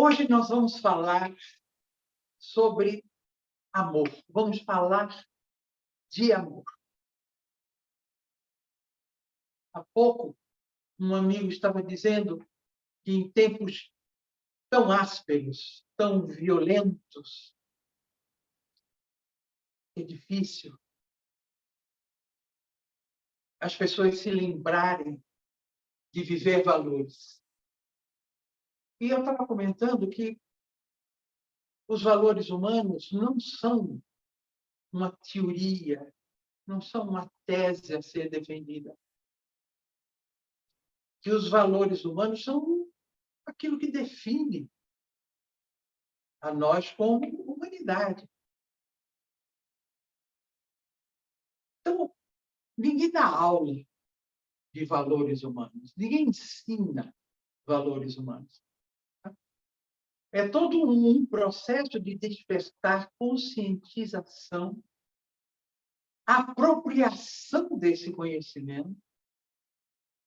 Hoje nós vamos falar sobre amor. Vamos falar de amor. Há pouco, um amigo estava dizendo que em tempos tão ásperos, tão violentos, é difícil as pessoas se lembrarem de viver valores. E eu estava comentando que os valores humanos não são uma teoria, não são uma tese a ser defendida. Que os valores humanos são aquilo que define a nós como humanidade. Então, ninguém dá aula de valores humanos, ninguém ensina valores humanos. É todo um processo de despertar conscientização, apropriação desse conhecimento,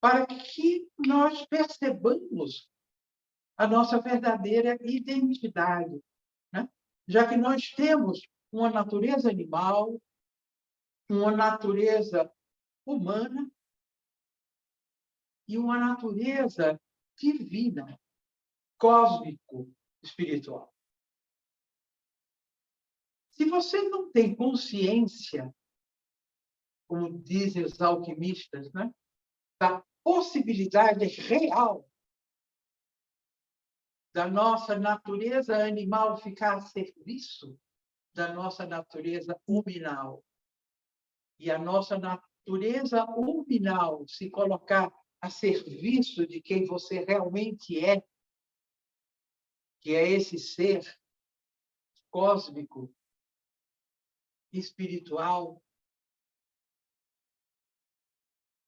para que nós percebamos a nossa verdadeira identidade, né? Já que nós temos uma natureza animal, uma natureza humana e uma natureza divina, cósmico, espiritual. Se você não tem consciência, como dizem os alquimistas, né, da possibilidade real da nossa natureza animal ficar a serviço da nossa natureza huminal, e a nossa natureza huminal se colocar a serviço de quem você realmente é, que é esse ser cósmico, espiritual.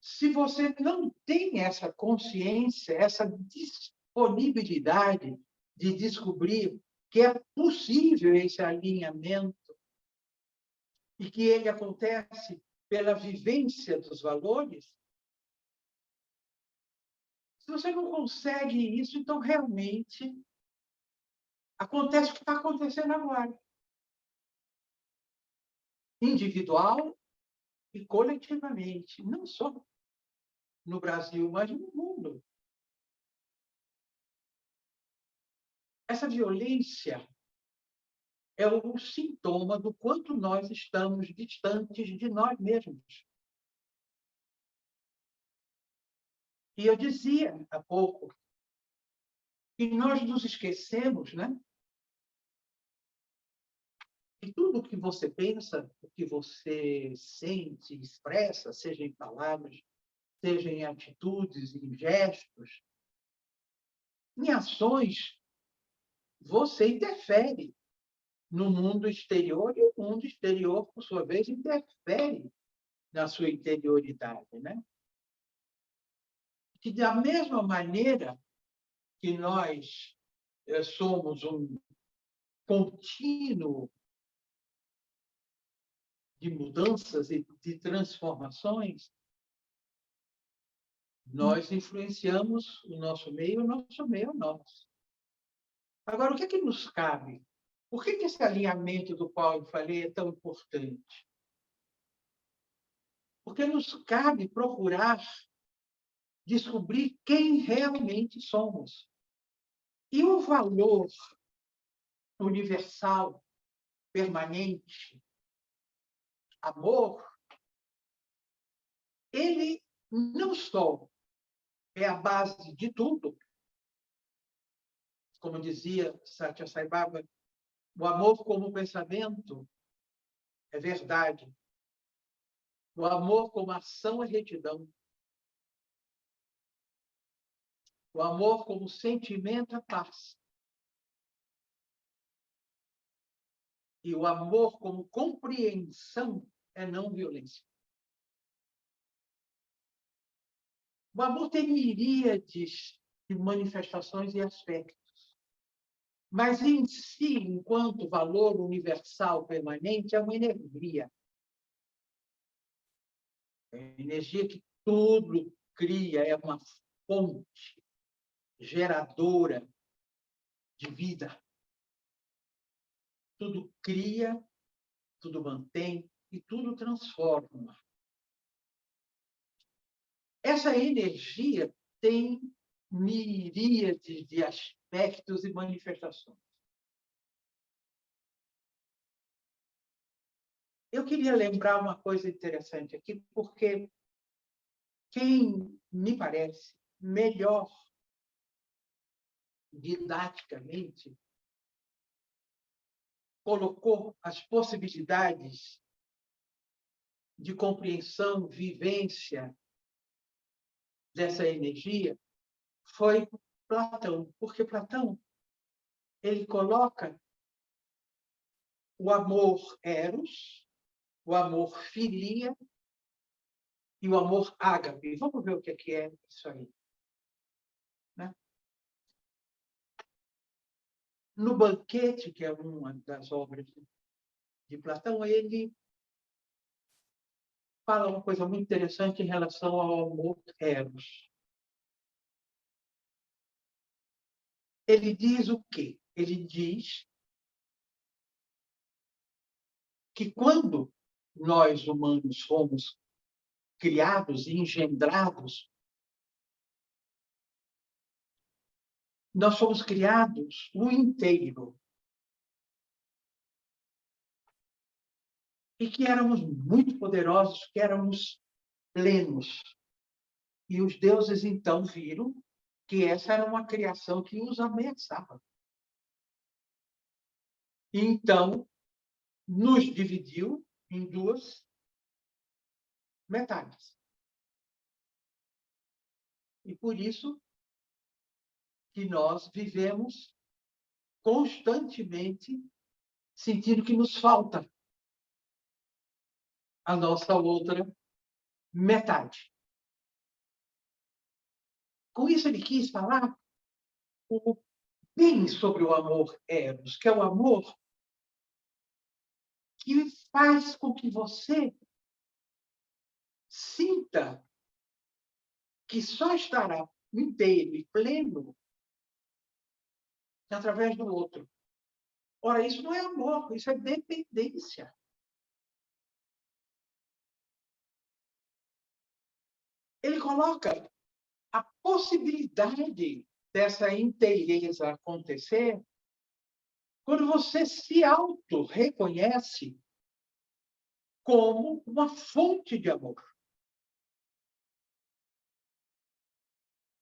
Se você não tem essa consciência, essa disponibilidade de descobrir que é possível esse alinhamento e que ele acontece pela vivência dos valores, se você não consegue isso, então realmente acontece o que está acontecendo agora. Individual e coletivamente, não só no Brasil, mas no mundo. Essa violência é o sintoma do quanto nós estamos distantes de nós mesmos. E eu dizia há pouco que nós nos esquecemos, né? E tudo o que você pensa, o que você sente, expressa, seja em palavras, seja em atitudes, em gestos, em ações, você interfere no mundo exterior, e o mundo exterior, por sua vez, interfere na sua interioridade, né? Que da mesma maneira que nós somos um contínuo de mudanças e de transformações, nós influenciamos o nosso meio é nosso. Agora, o que é que nos cabe? Por que esse alinhamento do qual eu falei é tão importante? Porque nos cabe procurar descobrir quem realmente somos. E o valor universal, permanente, amor, ele não só é a base de tudo, como dizia Satya Sai Baba, o amor como pensamento é verdade. O amor como ação é retidão. O amor como sentimento é paz. E o amor como compreensão é não violência. O amor tem miríades de manifestações e aspectos. Mas, em si, enquanto valor universal permanente, é uma energia. É uma energia que tudo cria, é uma fonte geradora de vida. Tudo cria, tudo mantém e tudo transforma. Essa energia tem miríades de aspectos e manifestações. Eu queria lembrar uma coisa interessante aqui, porque quem me parece melhor didaticamente colocou as possibilidades de compreensão, vivência dessa energia foi Platão, porque Platão ele coloca o amor eros, o amor filia e o amor ágape. Vamos ver o que é isso aí. Né? No Banquete, que é uma das obras de Platão, ele fala uma coisa muito interessante em relação ao amor eros. Ele diz o quê? Ele diz que quando nós humanos fomos criados e engendrados, nós fomos criados o inteiro. E que éramos muito poderosos, que éramos plenos. E os deuses, então, viram que essa era uma criação que os ameaçava. E, então, nos dividiu em duas metades. E por isso que nós vivemos constantemente sentindo que nos falta a nossa outra metade. Com isso, ele quis falar bem sobre o amor eros, que é o amor que faz com que você sinta que só estará inteiro e pleno através do outro. Ora, isso não é amor, isso é dependência. Ele coloca a possibilidade dessa inteireza acontecer quando você se auto-reconhece como uma fonte de amor.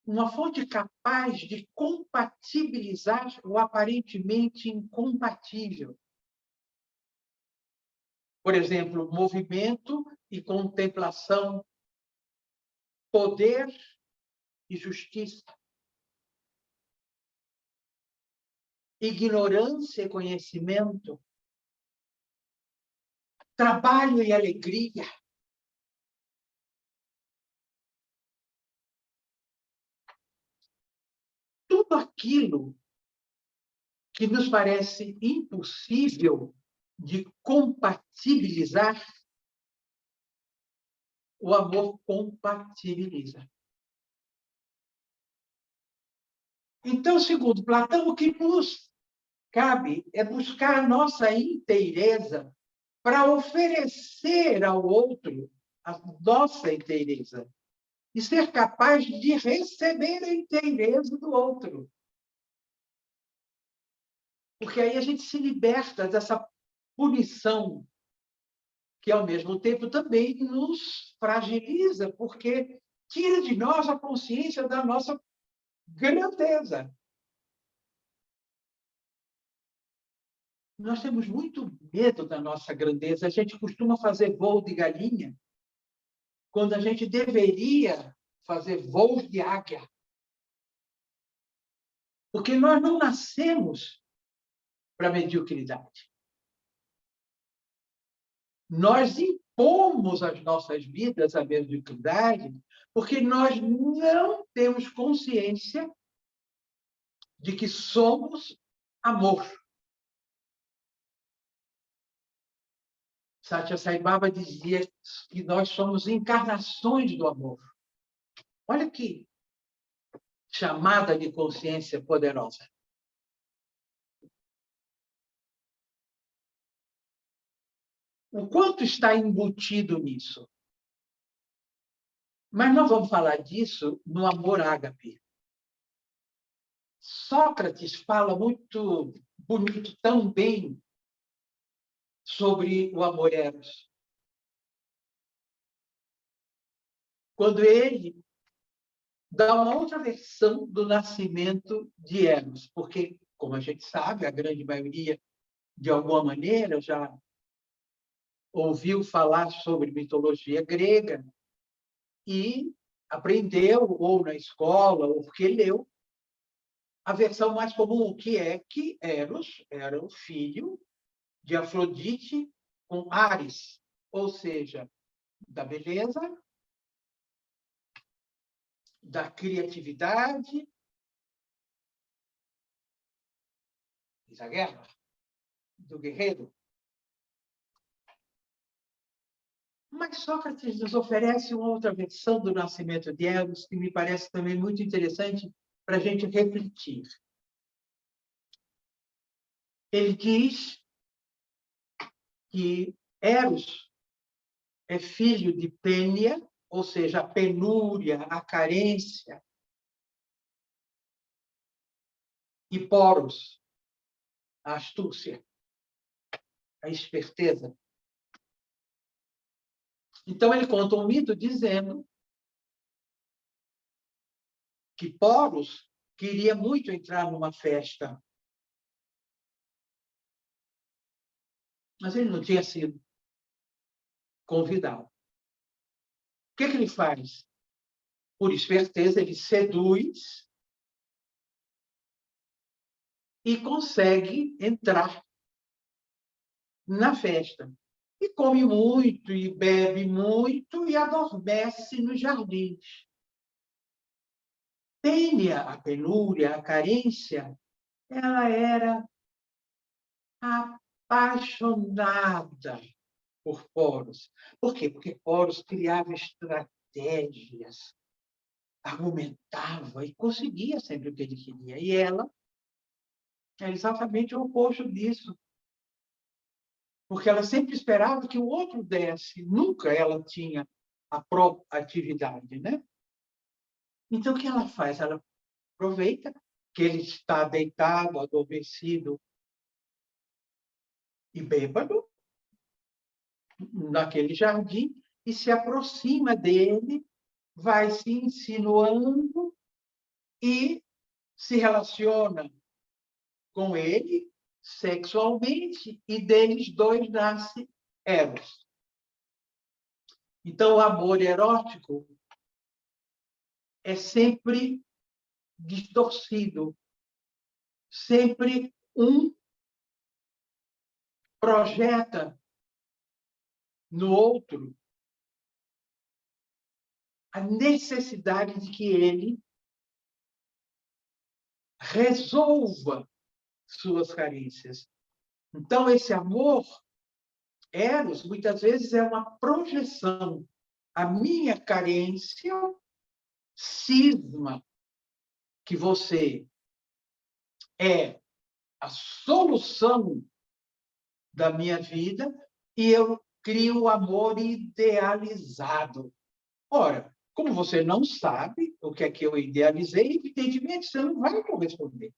Uma fonte capaz de compatibilizar o aparentemente incompatível. Por exemplo, movimento e contemplação, poder e justiça, ignorância e conhecimento, trabalho e alegria. Tudo aquilo que nos parece impossível de compatibilizar, o amor compatibiliza. Então, segundo Platão, o que nos cabe é buscar a nossa inteireza para oferecer ao outro a nossa inteireza e ser capaz de receber a inteireza do outro. Porque aí a gente se liberta dessa punição que, ao mesmo tempo, também nos fragiliza, porque tira de nós a consciência da nossa grandeza. Nós temos muito medo da nossa grandeza. A gente costuma fazer voo de galinha, quando a gente deveria fazer voos de águia. Porque nós não nascemos para a mediocridade. Nós impomos às nossas vidas a mediocridade porque nós não temos consciência de que somos amor. Satya Sai Baba dizia que nós somos encarnações do amor. Olha que chamada de consciência poderosa. O quanto está embutido nisso? Mas nós vamos falar disso no amor ágape. Sócrates fala muito bonito também sobre o amor eros. Quando ele dá uma outra versão do nascimento de Eros, porque, como a gente sabe, a grande maioria, de alguma maneira, já ouviu falar sobre mitologia grega e aprendeu, ou na escola, ou porque leu, a versão mais comum, que é que Eros era o filho de Afrodite com Ares, ou seja, da beleza, da criatividade, da guerra, do guerreiro. Mas Sócrates nos oferece uma outra versão do nascimento de Eros, que me parece também muito interessante para a gente refletir. Ele diz que Eros é filho de Pênia, ou seja, a penúria, a carência, e Poros, a astúcia, a esperteza. Então, ele conta um mito dizendo que Poros queria muito entrar numa festa, mas ele não tinha sido convidado. O que ele faz? Por esperteza, ele seduz e consegue entrar na festa. E come muito, e bebe muito, e adormece nos jardins. Pênia, a penúria, a carência, ela era apaixonada por Poros. Por quê? Porque Poros criava estratégias, argumentava e conseguia sempre o que ele queria. E ela é exatamente o oposto disso. Porque ela sempre esperava que o outro desse. Nunca ela tinha a própria atividade, né? Então, o que ela faz? Ela aproveita que ele está deitado, adormecido e bêbado naquele jardim e se aproxima dele, vai se insinuando e se relaciona com ele sexualmente, e deles dois nasce Eros. Então, o amor erótico é sempre distorcido, sempre um projeta no outro a necessidade de que ele resolva suas carências. Então, esse amor, Eros, muitas vezes é uma projeção. A minha carência cisma que você é a solução da minha vida e eu crio o amor idealizado. Ora, como você não sabe o que é que eu idealizei, evidentemente você não vai corresponder.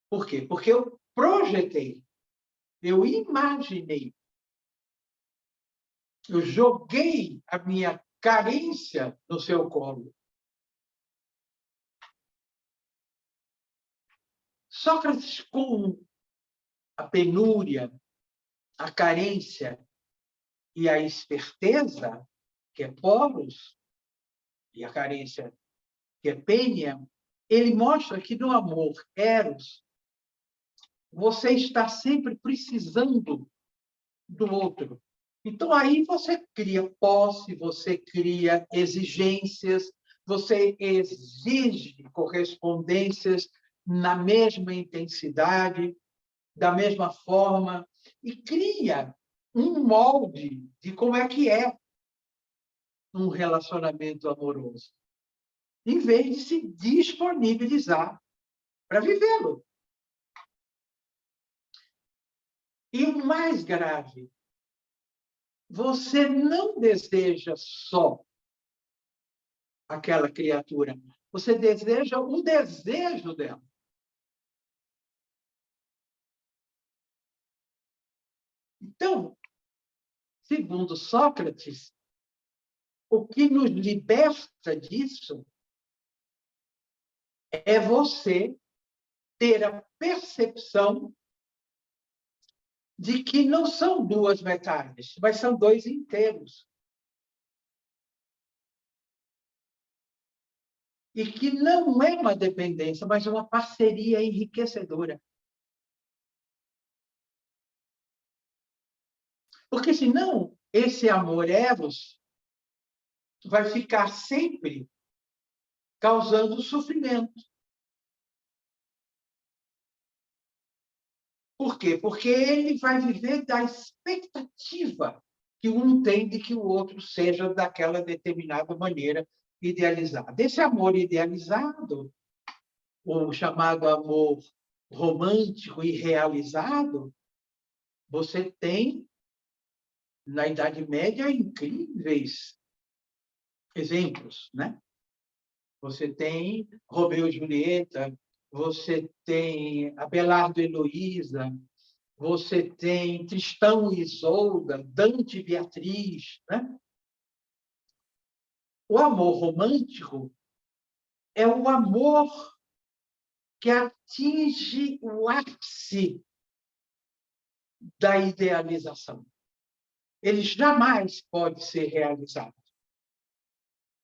Por quê? Porque eu projetei, eu imaginei, eu joguei a minha carência no seu colo. Sócrates, com a penúria, a carência e a esperteza, que é Poros, e a carência, que é Pênia, ele mostra que no amor Eros, você está sempre precisando do outro. Então, aí você cria posse, você cria exigências, você exige correspondências na mesma intensidade, da mesma forma, e cria um molde de como é que é um relacionamento amoroso, em vez de se disponibilizar para vivê-lo. E o mais grave, você não deseja só aquela criatura, você deseja o desejo dela. Então, segundo Sócrates, o que nos liberta disso é você ter a percepção de que não são duas metades, mas são dois inteiros. E que não é uma dependência, mas uma parceria enriquecedora. Porque, senão, esse amor eros vai ficar sempre causando sofrimento. Por quê? Porque ele vai viver da expectativa que um tem de que o outro seja daquela determinada maneira idealizada. Esse amor idealizado, o chamado amor romântico e realizado, você tem, na Idade Média, incríveis exemplos, né? Você tem Romeu e Julieta, você tem Abelardo e Heloísa, você tem Tristão e Isolda, Dante e Beatriz, né? O amor romântico é o amor que atinge o ápice da idealização. Ele jamais pode ser realizado.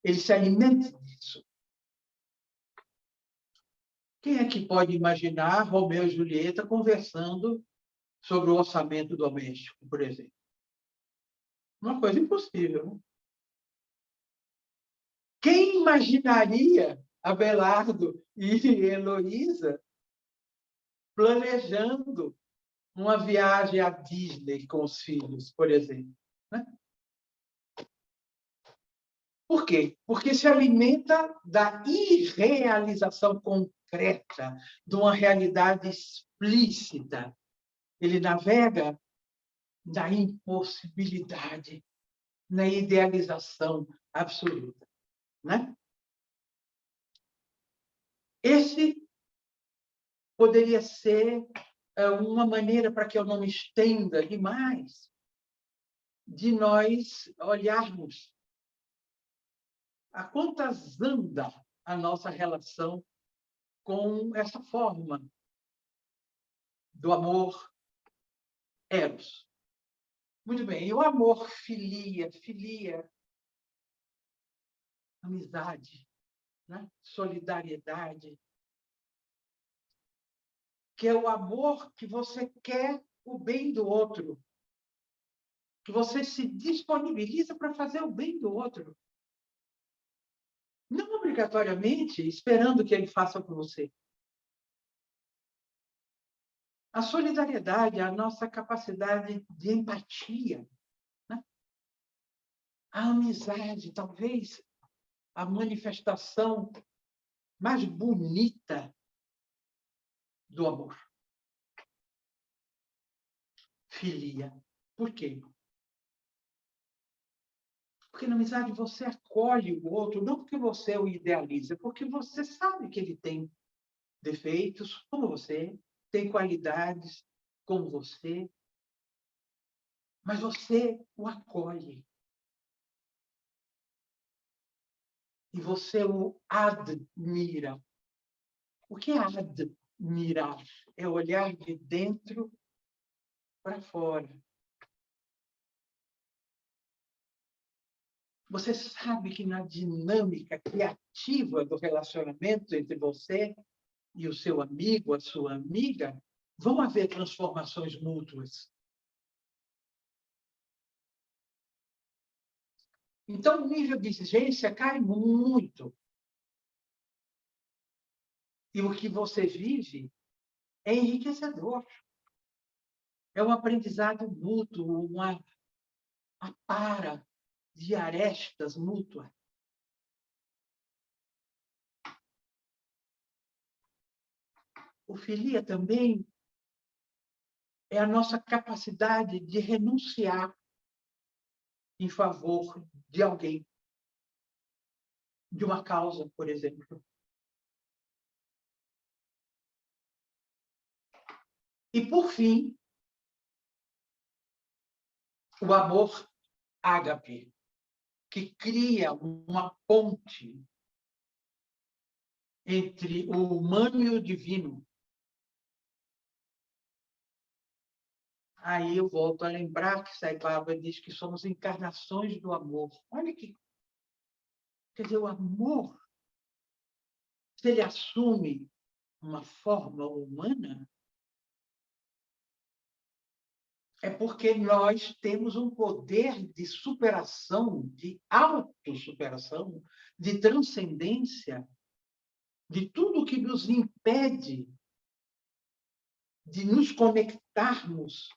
Ele se alimenta disso. Quem é que pode imaginar Romeu e Julieta conversando sobre o orçamento doméstico, por exemplo? Uma coisa impossível. Né? Quem imaginaria Abelardo e Heloísa planejando uma viagem à Disney com os filhos, por exemplo? Né? Por quê? Porque se alimenta da irrealização concreta, de uma realidade explícita. Ele navega na impossibilidade, na idealização absoluta. Né? Esse poderia ser uma maneira, para que eu não me estenda demais, de nós olharmos a quantas anda a nossa relação com essa forma do amor eros. Muito bem, e o amor filia, amizade, né? Solidariedade, que é o amor que você quer o bem do outro, que você se disponibiliza para fazer o bem do outro. Não obrigatoriamente esperando que ele faça por você. A solidariedade é a nossa capacidade de empatia. Né? A amizade, talvez a manifestação mais bonita do amor. Filia. Por quê? Porque na amizade você acolhe o outro, não porque você o idealiza, porque você sabe que ele tem defeitos, como você, tem qualidades, como você, mas você o acolhe. E você o admira. O que é admirar? É olhar de dentro para fora. Você sabe que na dinâmica criativa do relacionamento entre você e o seu amigo, a sua amiga, vão haver transformações mútuas. Então, o nível de exigência cai muito. E o que você vive é enriquecedor. É um aprendizado mútuo, uma para de arestas mútuas. O filia também é a nossa capacidade de renunciar em favor de alguém, de uma causa, por exemplo. E, por fim, o amor ágape, que cria uma ponte entre o humano e o divino. Aí eu volto a lembrar que Sai Baba diz que somos encarnações do amor. Olha que... Quer dizer, o amor, se ele assume uma forma humana, é porque nós temos um poder de superação, de autossuperação, de transcendência, de tudo que nos impede de nos conectarmos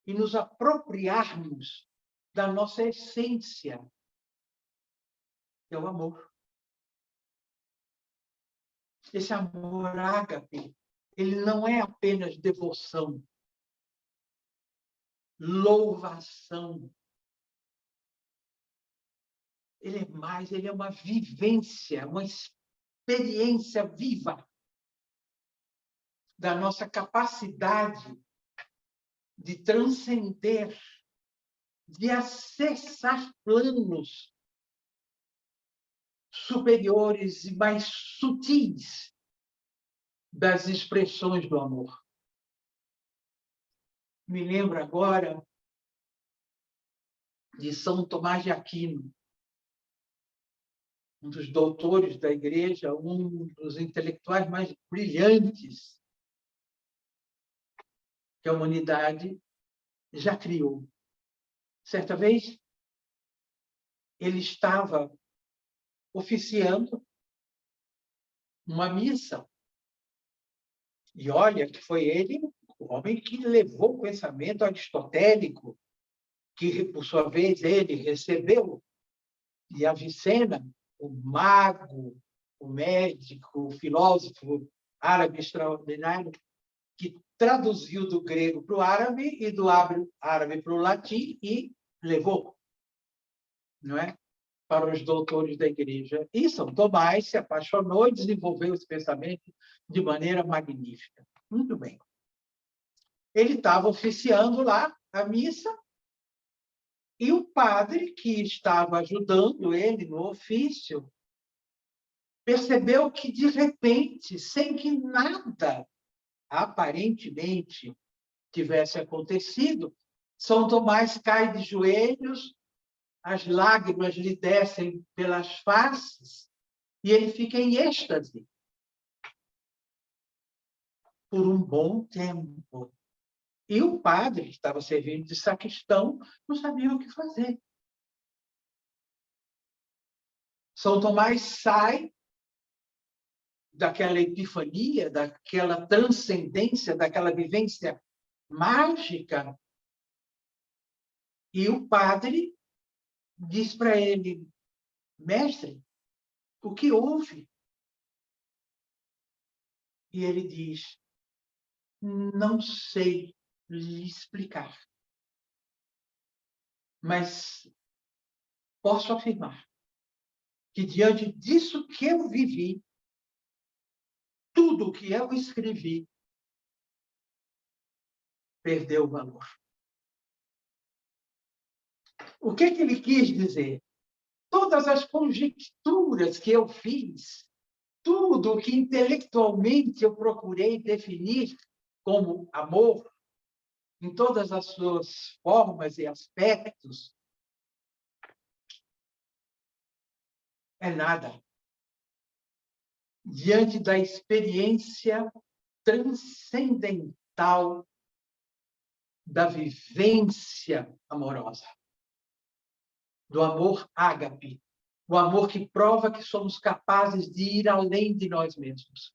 e nos apropriarmos da nossa essência, que é o amor. Esse amor ágape, ele não é apenas devoção, louvação. Ele é mais, ele é uma vivência, uma experiência viva da nossa capacidade de transcender, de acessar planos superiores e mais sutis das expressões do amor. Me lembro agora de São Tomás de Aquino, um dos doutores da Igreja, um dos intelectuais mais brilhantes que a humanidade já criou. Certa vez, ele estava oficiando uma missa. E olha que foi ele o homem que levou o pensamento aristotélico, que, por sua vez, ele recebeu de Avicena, o mago, o médico, o filósofo árabe extraordinário, que traduziu do grego para o árabe e do árabe para o latim e levou, não é? Para os doutores da Igreja. E São Tomás se apaixonou e desenvolveu esse pensamento de maneira magnífica. Muito bem. Ele estava oficiando lá a missa e o padre, que estava ajudando ele no ofício, percebeu que, de repente, sem que nada aparentemente tivesse acontecido, São Tomás cai de joelhos, as lágrimas lhe descem pelas faces e ele fica em êxtase por um bom tempo. E o padre, que estava servindo de sacristão, não sabia o que fazer. São Tomás sai daquela epifania, daquela transcendência, daquela vivência mágica, e o padre diz para ele: mestre, o que houve? E ele diz: não sei lhe explicar, mas posso afirmar que, diante disso que eu vivi, tudo o que eu escrevi perdeu o valor. O que ele quis dizer? Todas as conjecturas que eu fiz, tudo o que intelectualmente eu procurei definir como amor, em todas as suas formas e aspectos, é nada diante da experiência transcendental da vivência amorosa, do amor ágape, o amor que prova que somos capazes de ir além de nós mesmos.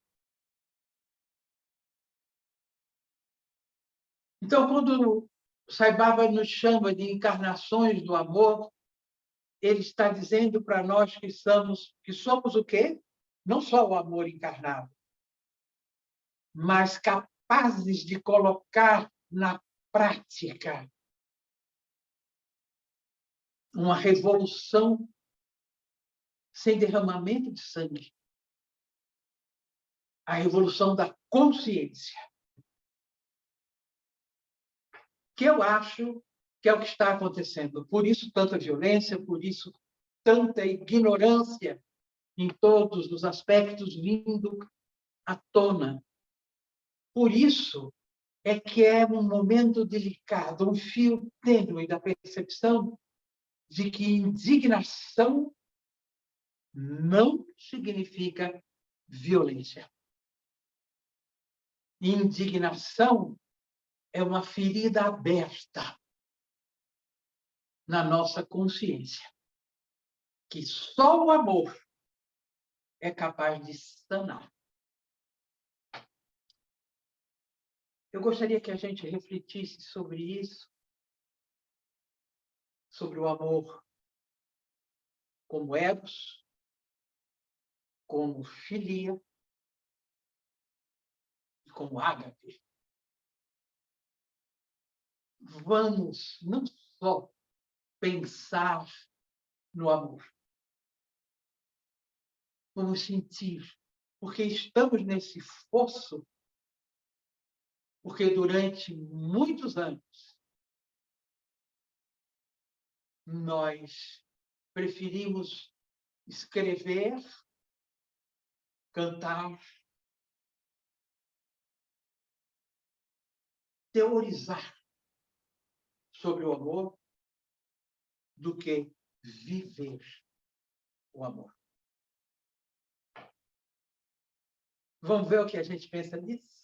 Então, quando Sai Baba nos chama de encarnações do amor, ele está dizendo para nós que somos o quê? Não só o amor encarnado, mas capazes de colocar na prática uma revolução sem derramamento de sangue. A revolução da consciência. Que eu acho que é o que está acontecendo. Por isso, tanta violência, por isso, tanta ignorância em todos os aspectos vindo à tona. Por isso é que é um momento delicado, um fio tênue da percepção de que indignação não significa violência. Indignação é uma ferida aberta na nossa consciência, que só o amor é capaz de sanar. Eu gostaria que a gente refletisse sobre isso, sobre o amor como eros, como filia e como ágape. Vamos não só pensar no amor, vamos sentir, porque estamos nesse fosso, porque durante muitos anos nós preferimos escrever, cantar, teorizar sobre o amor do que viver o amor. Vamos ver o que a gente pensa nisso?